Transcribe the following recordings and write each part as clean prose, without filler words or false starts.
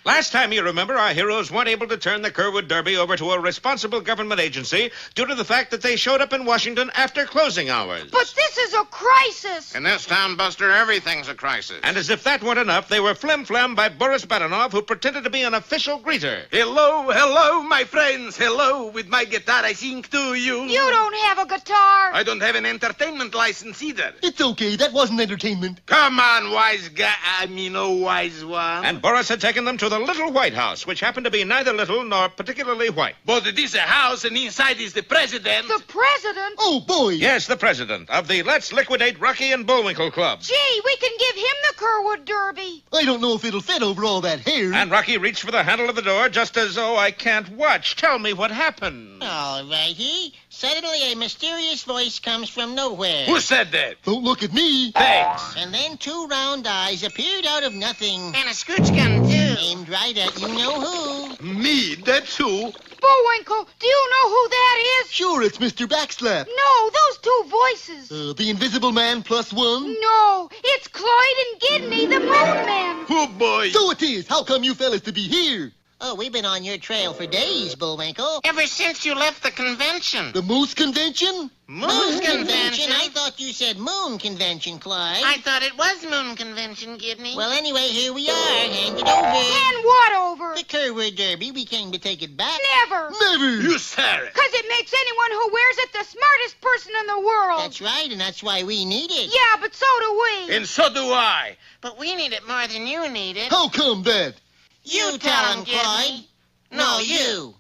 Last time, you remember, our heroes weren't able to turn the Kerwood Derby over to a responsible government agency due to the fact that they showed up in Washington after closing hours. But this is a crisis. In this town, Buster, everything's a crisis. And as if that weren't enough, they were flim-flammed by Boris Badenov, who pretended to be an official greeter. Hello, my friends. Hello. With my guitar, I sing to you. You don't have a guitar. I don't have an entertainment license either. It's okay. That wasn't entertainment. Come on, wise guy. Wise one. And Boris had taken them to the Little White House, which happened to be neither little nor particularly white. But it is a house, and inside is the president. The president? Oh, boy. Yes, the president of the Let's Liquidate Rocky and Bullwinkle Club. Gee, we can give him the Kerwood Derby. I don't know if it'll fit over all that hair. And Rocky reached for the handle of the door just as, I can't watch. Tell me what happened. All righty. Suddenly, a mysterious voice comes from nowhere. Who said that? Don't look at me. Thanks. And then two round eyes appeared out of nothing. And a scooch gun, too. Aimed right at you-know-who. Me, that's who. Bullwinkle, do you know who that is? Sure, it's Mr. Backslap. No, those two voices. The Invisible Man plus one? No, it's Cloyd and Gidney, the Moon Men. Oh, boy. So it is. How come you fellas to be here? Oh, we've been on your trail for days, Bullwinkle. Ever since you left the convention. The Moose Convention? Moon Convention? I thought you said Moon Convention, Clyde. I thought it was Moon Convention, Gidney. Well, anyway, here we are. Hand it over. And what over? The Kerwood Derby. We came to take it back. Never. Never. You said it. Because it makes anyone who wears it the smartest person in the world. That's right, and that's why we need it. Yeah, but so do we. And so do I. But we need it more than you need it. How come that? You tell him, Clyde. No, you.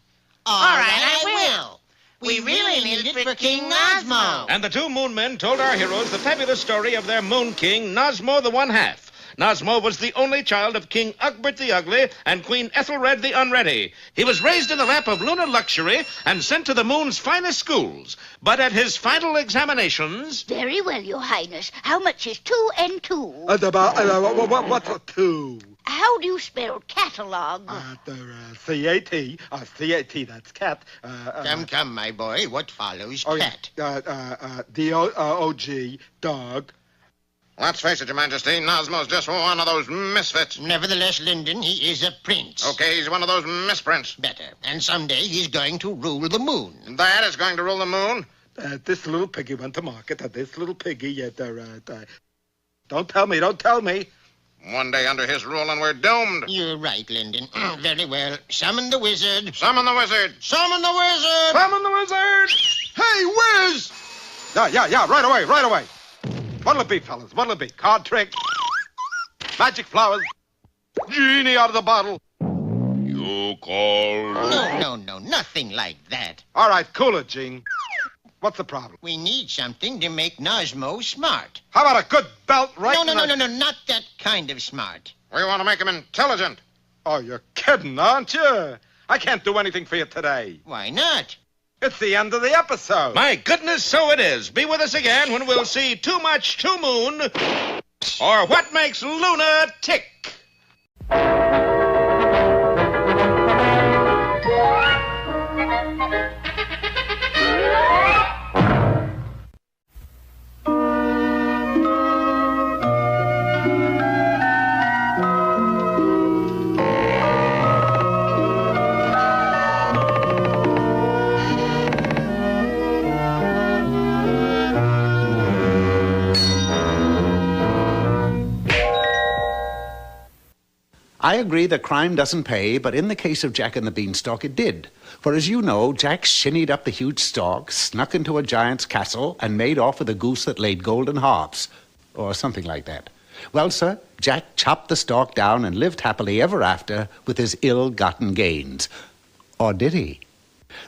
All right, I I will. We really need it for King Nosmo. And the two Moon Men told our heroes the fabulous story of their Moon King, Nosmo the One-Half. Nosmo was the only child of King Ugbert the Ugly and Queen Ethelred the Unready. He was raised in the lap of lunar luxury and sent to the moon's finest schools. But at his final examinations... Very well, Your Highness. How much is 2 and 2? What's a two? How do you spell catalog? C-A-T. C-A-T, that's cat. Come, my boy. What follows Oh, cat? D-O-G, dog. Let's face it, Your Majesty, Nosmo's just one of those misfits. Nevertheless, Lyndon, he is a prince. Okay, he's one of those misprints. Better. And someday he's going to rule the moon. That is going to rule the moon. This little piggy went to market. This little piggy, don't tell me. One day under his rule and we're doomed. You're right, Lyndon. Very well. Summon the wizard. Summon the wizard. Summon the wizard! Summon the wizard! Hey, Wiz! Yeah, right away. What'll it be, fellas? What'll it be? Card trick? Magic flowers? Genie out of the bottle? You call... No, nothing like that. All right, cool it, Gene. What's the problem? We need something to make Nosmo smart. How about a good belt right No, not that kind of smart. We want to make him intelligent. Oh, you're kidding, aren't you? I can't do anything for you today. Why not? It's the end of the episode. My goodness, so it is. Be with us again when we'll see Too Much Too Moon, or What Makes Luna Tick. I agree that crime doesn't pay, but in the case of Jack and the Beanstalk, it did. For as you know, Jack shinnied up the huge stalk, snuck into a giant's castle, and made off with a goose that laid golden harps, or something like that. Well, sir, Jack chopped the stalk down and lived happily ever after with his ill-gotten gains. Or did he?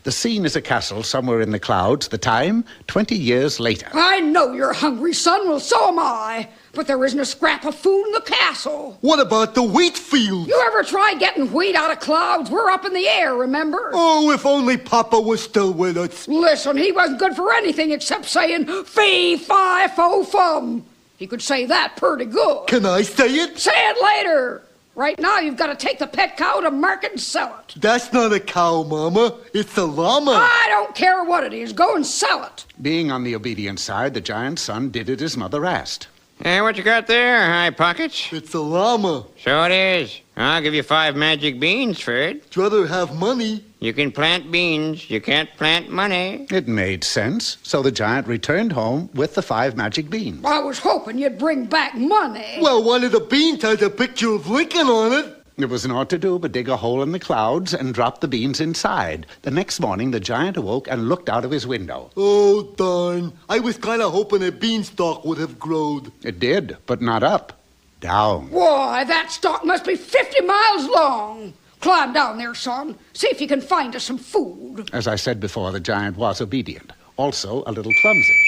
The scene is a castle somewhere in the clouds. The time, 20 years later. I know you're hungry, son. Well, so am I. But there isn't a scrap of food in the castle. What about the wheat field? You ever try getting wheat out of clouds? We're up in the air, remember? Oh, if only Papa was still with us. Listen, he wasn't good for anything except saying fee, fi, fo, fum. You could say that pretty good. Can I say it? Say it later. Right now, you've got to take the pet cow to market and sell it. That's not a cow, Mama. It's a llama. I don't care what it is. Go and sell it. Being on the obedient side, the giant's son did as his mother asked. Hey, what you got there, High Pockets? It's a llama. So it is. I'll give you 5 magic beans for it. I'd rather have money. You can plant beans. You can't plant money. It made sense, so the giant returned home with the 5 magic beans. I was hoping you'd bring back money. Well, one of the beans has a picture of Lincoln on it. There was naught to do but dig a hole in the clouds and drop the beans inside. The next morning, the giant awoke and looked out of his window. Oh, darn. I was kind of hoping a beanstalk would have grown. It did, but not up. Down. Why, that stalk must be 50 miles long. Climb down there, son. See if you can find us some food. As I said before, the giant was obedient, also a little clumsy.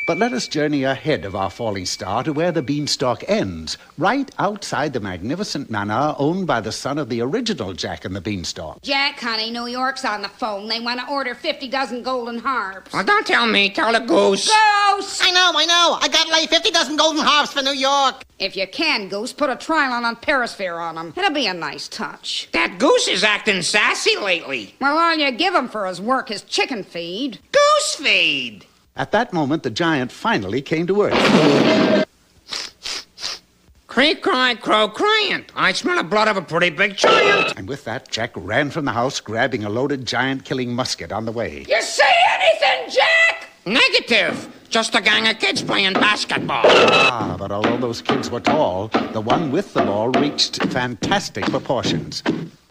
But let us journey ahead of our falling star to where the beanstalk ends, right outside the magnificent manor owned by the son of the original Jack and the Beanstalk. Jack, honey, New York's on the phone. They want to order 50 dozen golden harps. Well, don't tell me. Tell the goose. Goose! I know. I got like 50 dozen golden harps for New York. If you can, Goose, put a trilon on Perisphere on him. It'll be a nice touch. That goose is acting sassy lately. Well, all you give him for his work is chicken feed. Goose feed. At that moment, the giant finally came to earth. Creak, cry, crow, cryant. I smell the blood of a pretty big giant. And with that, Jack ran from the house, grabbing a loaded giant-killing musket on the way. You say anything, Jack? Negative. Just a gang of kids playing basketball. Ah, but although those kids were tall, the one with the ball reached fantastic proportions.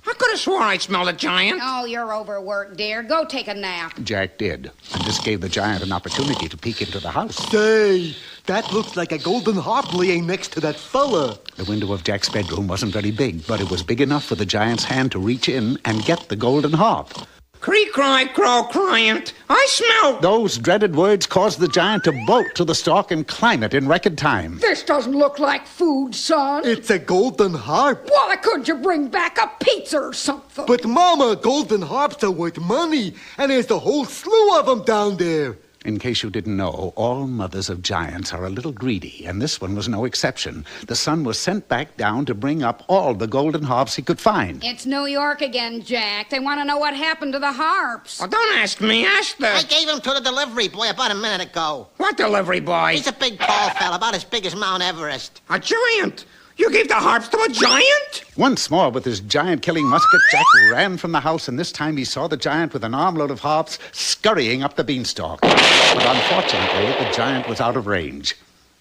I could have swore I smelled a giant. Oh, you're overworked, dear. Go take a nap. Jack did, and this gave the giant an opportunity to peek into the house. Say, that looks like a golden harp laying next to that fella. The window of Jack's bedroom wasn't very big, but it was big enough for the giant's hand to reach in and get the golden harp. Creak, cry, crow, cryant. I smell. Those dreaded words caused the giant to bolt to the stalk and climb it in record time. This doesn't look like food, son. It's a golden harp. Why couldn't you bring back a pizza or something? But, Mama, golden harps are worth money, and there's a whole slew of them down there. In case you didn't know, all mothers of giants are a little greedy, and this one was no exception. The son was sent back down to bring up all the golden harps he could find. It's New York again, Jack. They want to know what happened to the harps. Well, don't ask me. Ask I the... gave them to the delivery boy about a minute ago. What delivery boy? He's a big, tall fella, about as big as Mount Everest. A giant. You gave the harps to a giant? Once more, with his giant-killing musket, Jack ran from the house, and this time he saw the giant with an armload of harps scurrying up the beanstalk. But unfortunately, the giant was out of range.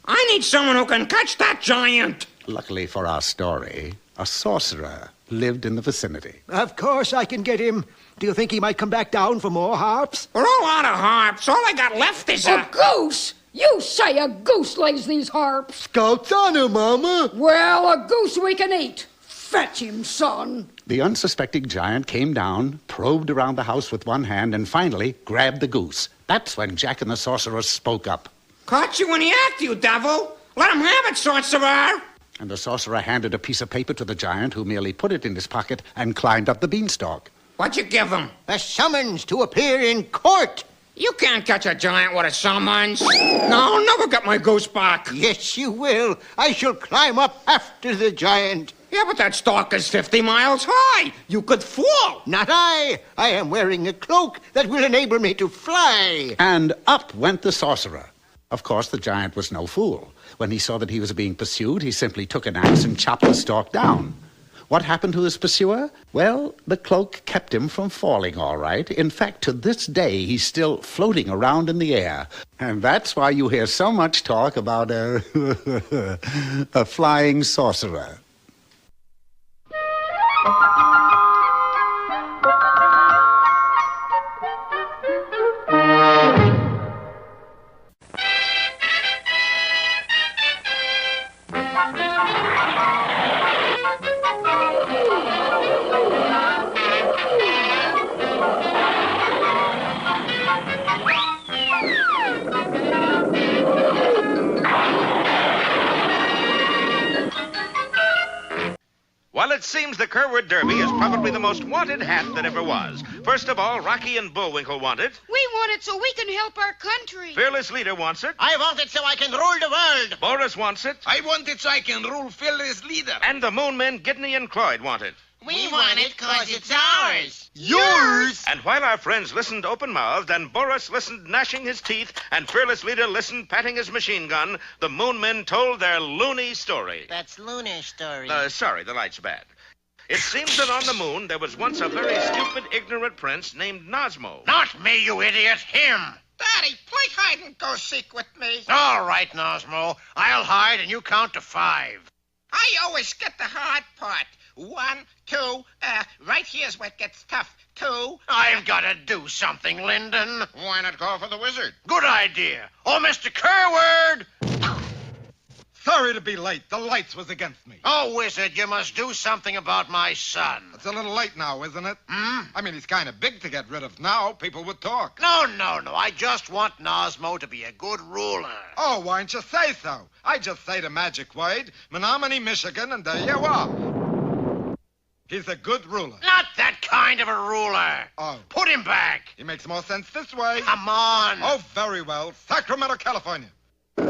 I need someone who can catch that giant. Luckily for our story, a sorcerer lived in the vicinity. Of course I can get him. Do you think he might come back down for more harps? We're all out of harps. All I got left is A goose? You say a goose lays these harps? Scout's honor, Mama. Well, a goose we can eat. Fetch him, son. The unsuspecting giant came down, probed around the house with one hand, and finally grabbed the goose. That's when Jack and the sorcerer spoke up. Caught you in the act, you devil. Let him have it, sorcerer. And the sorcerer handed a piece of paper to the giant, who merely put it in his pocket and climbed up the beanstalk. What'd you give him? A summons to appear in court. You can't catch a giant with a summons. No, I'll never get my goose back. Yes, you will. I shall climb up after the giant. Yeah, but that stalk is 50 miles high. You could fall. Not I. I am wearing a cloak that will enable me to fly. And up went the sorcerer. Of course, the giant was no fool. When he saw that he was being pursued, he simply took an axe and chopped the stalk down. What happened to his pursuer? Well, the cloak kept him from falling, all right. In fact, to this day, he's still floating around in the air. And that's why you hear so much talk about a flying sorcerer. While it seems the Kerwood Derby is probably the most wanted hat that ever was. First of all, Rocky and Bullwinkle want it. We want it so we can help our country. Fearless Leader wants it. I want it so I can rule the world. Boris wants it. I want it so I can rule Fearless Leader. And the Moon Men, Gidney and Cloyd, want it. We want it because it's ours. Yours? And while our friends listened open-mouthed, and Boris listened gnashing his teeth, and Fearless Leader listened patting his machine gun, the Moon Men told their loony story. That's Lunar story. Sorry, the light's bad. It seems that on the moon there was once a very stupid, ignorant prince named Nosmo. Not me, you idiot. Him. Daddy, play hide and go seek with me. All right, Nosmo. I'll hide and you count to 5. I always get the hard part. 1, 2, right here's what gets tough. 2. I've got to do something, Lyndon. Why not call for the wizard? Good idea. Oh, Mr. Kerwood! Sorry to be late. The lights was against me. Oh, wizard, you must do something about my son. It's a little late now, isn't it? I mean, he's kind of big to get rid of now. People would talk. No. I just want Nosmo to be a good ruler. Oh, why don't you say so? I just say the magic word, Menominee, Michigan, and there you are. He's a good ruler. Not that kind of a ruler. Oh. Put him back. He makes more sense this way. Come on. Oh, very well. Sacramento, California. 3,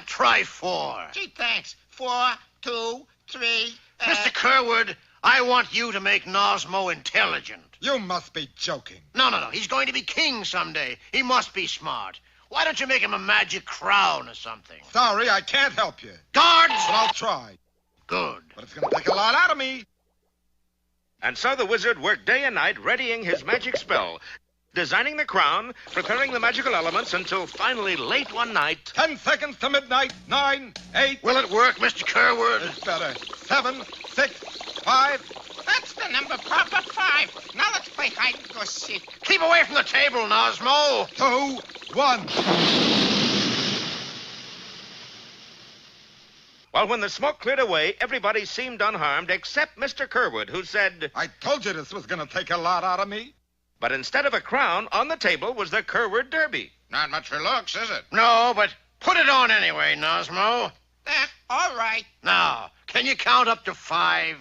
Try 4. Gee, thanks. 4, 2, 3, Mr. Kerwood, I want you to make Nosmo intelligent. You must be joking. No. He's going to be king someday. He must be smart. Why don't you make him a magic crown or something? Sorry, I can't help you. Guards! But I'll try. Good. But it's going to take a lot out of me. And so the wizard worked day and night readying his magic spell, designing the crown, preparing the magical elements until finally late one night. 10 seconds to midnight. 9, 8. Will it work, Mr. Kerwood? It's better. 7, 6, 5. That's the number proper 5. Now let's play hide and go seek. Keep away from the table, Nosmo. 2, 1. Well, when the smoke cleared away, everybody seemed unharmed except Mr. Kerwood, who said, I told you this was going to take a lot out of me. But instead of a crown, on the table was the Kerwood Derby. Not much for looks, is it? No, but put it on anyway, Nosmo. All right. Now, can you count up to 5?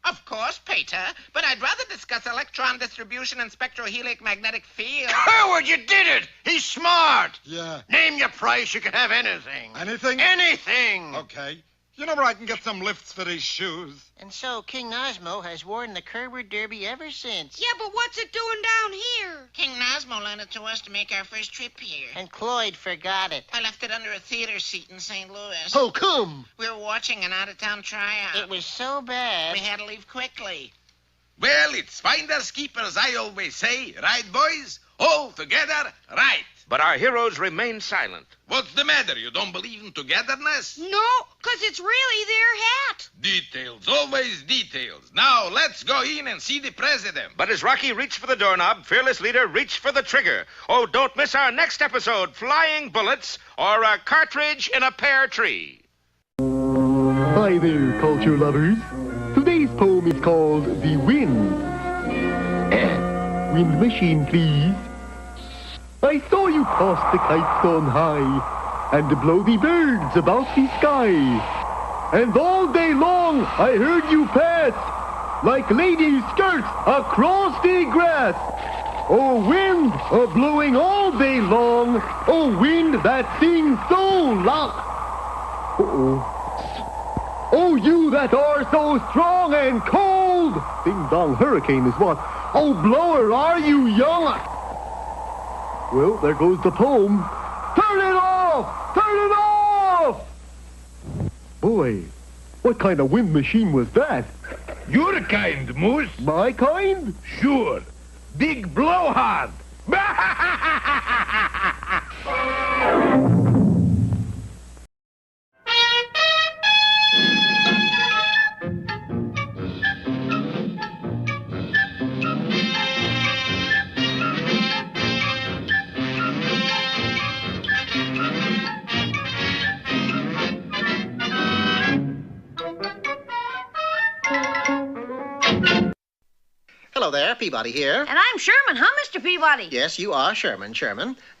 Of course, Peter, but I'd rather discuss electron distribution and spectrohelic magnetic field. Kerwood, you did it! He's smart! Yeah. Name your price, you can have anything. Anything? Anything! Okay. You know where I can get some lifts for these shoes? And so King Nosmo has worn the Kerwood Derby ever since. Yeah, but what's it doing down here? King Nosmo lent it to us to make our first trip here. And Cloyd forgot it. I left it under a theater seat in St. Louis. How come? We were watching an out-of-town tryout. It was so bad, we had to leave quickly. Well, it's finders keepers, I always say. Right, boys? All together, right. But our heroes remained silent. What's the matter? You don't believe in togetherness? No, 'cause it's really their hat. Details, always details. Now, let's go in and see the president. But as Rocky reached for the doorknob, Fearless Leader reached for the trigger. Oh, don't miss our next episode, Flying Bullets or a Cartridge in a Pear Tree. Hi there, culture lovers. Today's poem is called The Wind. Wind machine, please. I saw you toss the kites on high and blow the birds about the sky. And all day long I heard you pass like ladies' skirts across the grass. Oh, wind, blowing all day long. Oh, wind that sings so loud. Oh, you that are so strong and cold. Ding-dong hurricane is what? Oh, blower, are you young? Well, there goes the poem. Turn it off! Turn it off! Boy, what kind of wind machine was that? Your kind, Moose. My kind? Sure. Big blowhard. Hello, Hello there, Peabody here. And I'm Sherman, huh, Mr. Peabody? Yes, you are Sherman.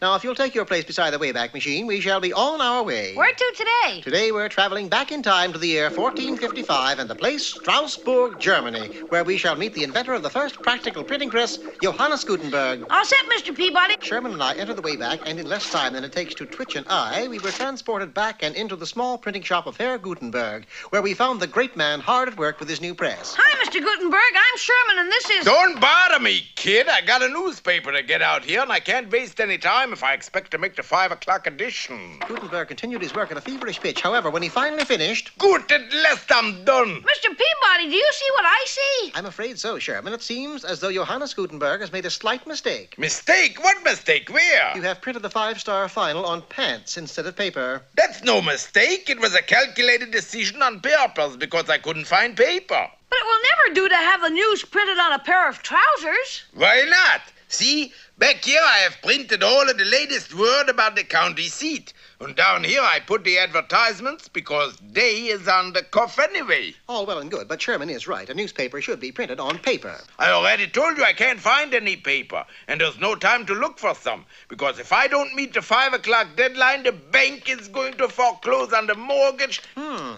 Now, if you'll take your place beside the Wayback Machine, we shall be on our way. Where to today? Today we're traveling back in time to the year 1455 and the place Strasbourg, Germany, where we shall meet the inventor of the first practical printing press, Johannes Gutenberg. All set, Mr. Peabody. Sherman and I entered the Wayback, and in less time than it takes to twitch an eye, we were transported back and into the small printing shop of Herr Gutenberg, where we found the great man hard at work with his new press. Hi, Mr. Gutenberg. I'm Sherman, and this is... Don't bother me, kid. I got a newspaper to get out here, and I can't waste any time if I expect to make the 5 o'clock edition. Gutenberg continued his work at a feverish pitch. However, when he finally finished... Good, at last I'm done. Mr. Peabody, do you see what I see? I'm afraid so, Sherman. It seems as though Johannes Gutenberg has made a slight mistake. Mistake? What mistake? Where? You have printed the 5-star final on pants instead of paper. That's no mistake. It was a calculated decision on purpose because I couldn't find paper. But it will never do to have the news printed on a pair of trousers. Why not? See, back here I have printed all of the latest word about the county seat. And down here I put the advertisements because they is on the cuff anyway. All well and good, but Sherman is right. A newspaper should be printed on paper. I already told you I can't find any paper, and there's no time to look for some, because if I don't meet the 5 o'clock deadline, the bank is going to foreclose on the mortgage.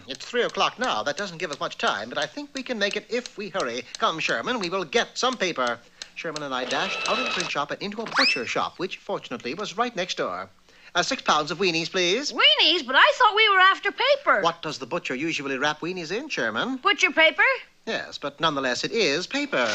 It's 3 o'clock now. That doesn't give us much time, but I think we can make it if we hurry. Come, Sherman, we will get some paper. Sherman and I dashed out of the print shop and into a butcher shop, which, fortunately, was right next door. 6 pounds of weenies, please. Weenies? But I thought we were after paper. What does the butcher usually wrap weenies in, Sherman? Butcher paper? Yes, but nonetheless it is paper.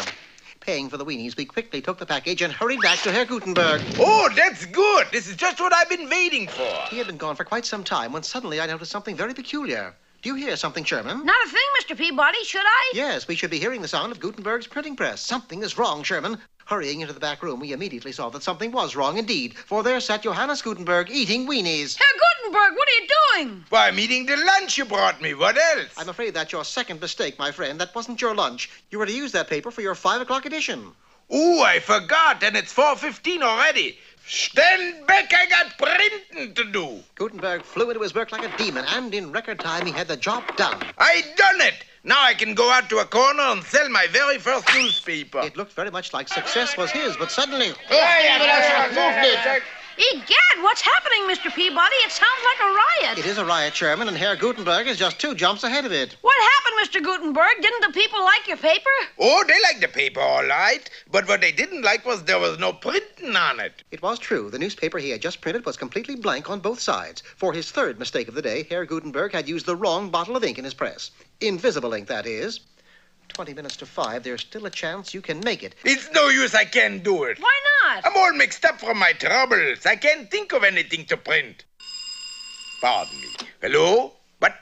Paying for the weenies, we quickly took the package and hurried back to Herr Gutenberg. Oh, that's good. This is just what I've been waiting for. He had been gone for quite some time when suddenly I noticed something very peculiar. Do you hear something, Sherman? Not a thing, Mr. Peabody. Should I? Yes, we should be hearing the sound of Gutenberg's printing press. Something is wrong, Sherman. Hurrying into the back room, we immediately saw that something was wrong indeed, for there sat Johannes Gutenberg eating weenies. Herr Gutenberg, what are you doing? Why, I'm eating the lunch you brought me. What else? I'm afraid that's your second mistake, my friend. That wasn't your lunch. You were to use that paper for your 5 o'clock edition. Ooh, I forgot, and it's 4:15 already. Stand back, I got printing to do. Gutenberg flew into his work like a demon, and in record time he had the job done. I done it. Now I can go out to a corner and sell my very first newspaper. It looked very much like success was his, but suddenly... Egad, what's happening, Mr. Peabody? It sounds like a riot. It is a riot, Sherman, and Herr Gutenberg is just 2 jumps ahead of it. What happened, Mr. Gutenberg? Didn't the people like your paper? Oh, they liked the paper all right, but what they didn't like was there was no printing on it. It was true. The newspaper he had just printed was completely blank on both sides. For his third mistake of the day, Herr Gutenberg had used the wrong bottle of ink in his press. Invisible ink, that is. 20 minutes to 5, there's still a chance you can make it. It's no use, I can't do it. Why not? I'm all mixed up from my troubles. I can't think of anything to print. Pardon me. Hello? What?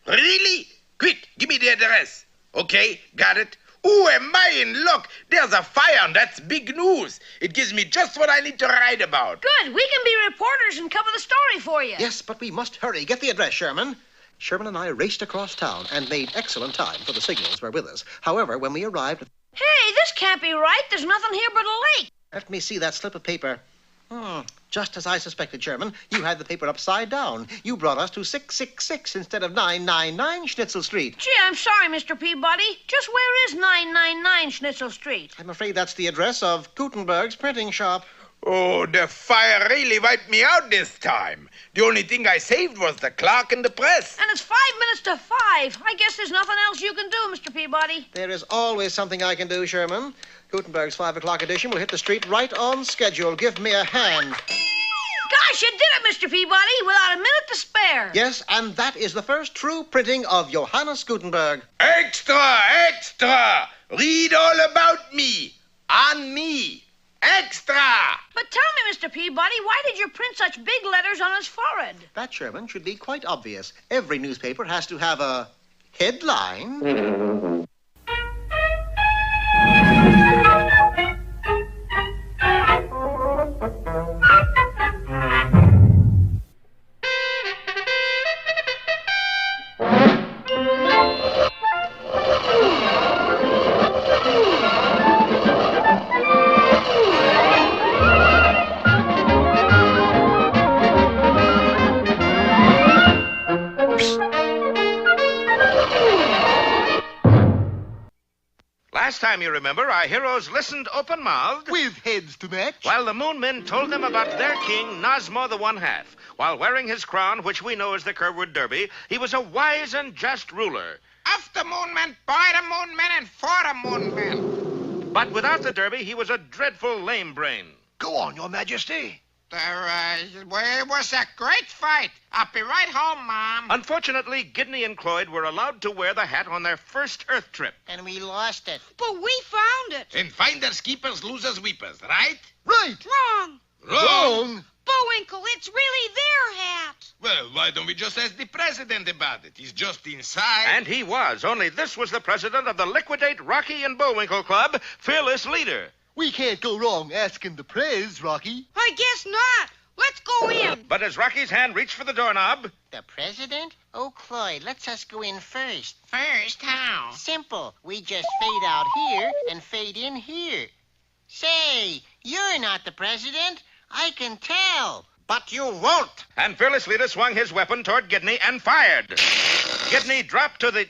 Really? Quick, give me the address. Okay, got it. Ooh, am I in luck? There's a fire, and that's big news. It gives me just what I need to write about. Good, we can be reporters and cover the story for you. Yes, but we must hurry. Get the address, Sherman. Sherman and I raced across town and made excellent time, for the signals were with us. However, when we arrived... Hey, this can't be right. There's nothing here but a lake. Let me see that slip of paper. Just as I suspected, Sherman. You had the paper upside down. You brought us to 666 instead of 999 Schnitzel Street. Gee, I'm sorry, Mr. Peabody. Just where is 999 Schnitzel Street? I'm afraid that's the address of Gutenberg's printing shop. Oh, the fire really wiped me out this time. The only thing I saved was the clock and the press. And it's 5 minutes to 5. I guess there's nothing else you can do, Mr. Peabody. There is always something I can do, Sherman. Gutenberg's 5 o'clock edition will hit the street right on schedule. Give me a hand. Gosh, you did it, Mr. Peabody, without a minute to spare. Yes, and that is the first true printing of Johannes Gutenberg. Extra, extra! Read all about me. On me. Extra! But tell me, Mr. Peabody, why did you print such big letters on his forehead? That, Sherman, should be quite obvious. Every newspaper has to have a headline. time, you remember, our heroes listened open-mouthed. With heads to match. While the Moon Men told them about their king, Nosmo the One-Half. While wearing his crown, which we know as the Curwood Derby, he was a wise and just ruler. Of the Moon Men, by the Moon Men, and for the Moon Men. But without the Derby, he was a dreadful lame brain. Go on, Your Majesty. It was a great fight. I'll be right home, Mom. Unfortunately, Gidney and Cloyd were allowed to wear the hat on their first Earth trip. And we lost it. But we found it. And finders keepers, losers weepers, right? Right. Wrong. Wrong. Bullwinkle, it's really their hat. Well, why don't we just ask the president about it? He's just inside. And he was, only this was the president of the Liquidate Rocky and Bullwinkle Club, fearless leader. We can't go wrong asking the prez, Rocky. I guess not. Let's go in. But as Rocky's hand reached for the doorknob... The president? Oh, Cloyd, let's us go in first. First? How? Simple. We just fade out here and fade in here. Say, you're not the president. I can tell. But you won't. And fearless leader swung his weapon toward Gidney and fired. Gidney dropped to the...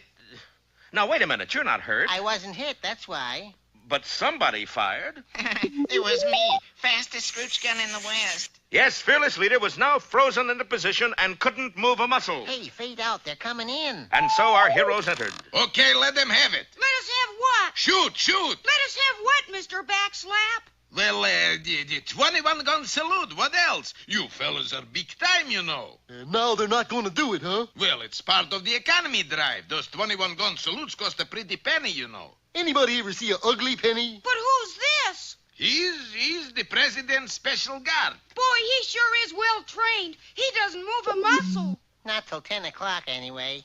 Now, wait a minute. You're not hurt. I wasn't hit, that's why. But somebody fired. It was me. Fastest scrooch gun in the West. Yes, fearless leader was now frozen into position and couldn't move a muscle. Hey, fade out. They're coming in. And so our heroes entered. Okay, let them have it. Let us have what? Shoot. Let us have what, Mr. Backslap? Well, the 21-gun salute. What else? You fellas are big time, you know. Now they're not going to do it, huh? Well, it's part of the economy drive. Those 21-gun salutes cost a pretty penny, you know. Anybody ever see an ugly penny? But who's this? He's the president's special guard. Boy, he sure is well trained. He doesn't move a muscle. Not till 10 o'clock, anyway.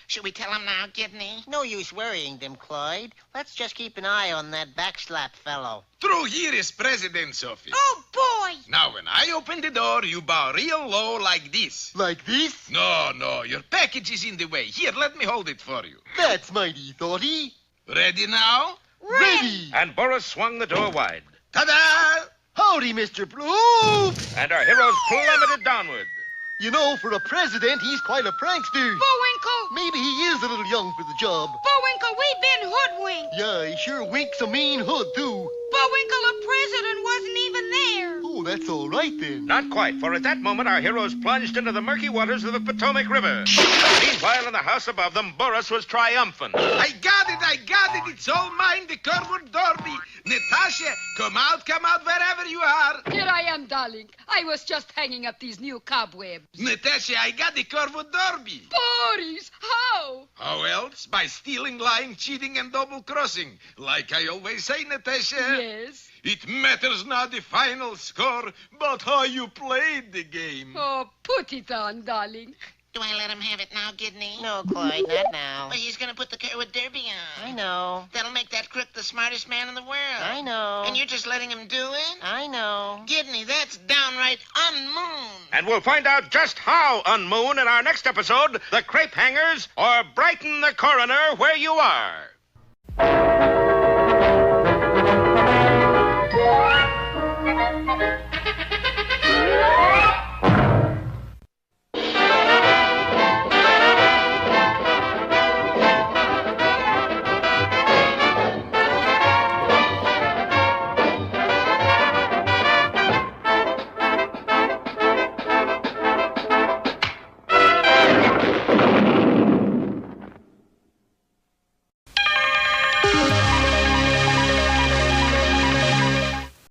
Should we tell him now, Gidney? No use worrying them, Cloyd. Let's just keep an eye on that backslap fellow. Through here is president's office. Oh, boy! Now, when I open the door, you bow real low like this. Like this? No, your package is in the way. Here, let me hold it for you. That's mighty thoughty. Ready now? Ready! And Boris swung the door wide. Ta-da! Howdy, Mr. Blue! And our heroes plummeted downward. You know, for a president, he's quite a prankster. Bullwinkle! Maybe he is a little young for the job. Bullwinkle, we've been hoodwinked. Yeah, he sure winks a mean hood, too. Bullwinkle, the president wasn't even there. Oh, that's all right, then. Not quite, for at that moment our heroes plunged into the murky waters of the Potomac River. Meanwhile, in the house above them, Boris was triumphant. I got it. It's all mine, the Curwood Derby. Natasha, come out wherever you are. Here I am, darling. I was just hanging up these new cobwebs. Natasha, I got the Curwood Derby. Boris, how? How else? By stealing, lying, cheating, and double-crossing. Like I always say, Natasha. Yes? It matters not the final score, but how you played the game. Oh, put it on, darling. Do I let him have it now, Gidney? No, Cloyd, not now. But he's going to put the Curwood Derby on. I know. That'll make that crook the smartest man in the world. I know. And you're just letting him do it? I know. Gidney, that's downright unmoon. And we'll find out just how unmoon in our next episode, The Crepe Hangers or Brighton the Coroner, where you are.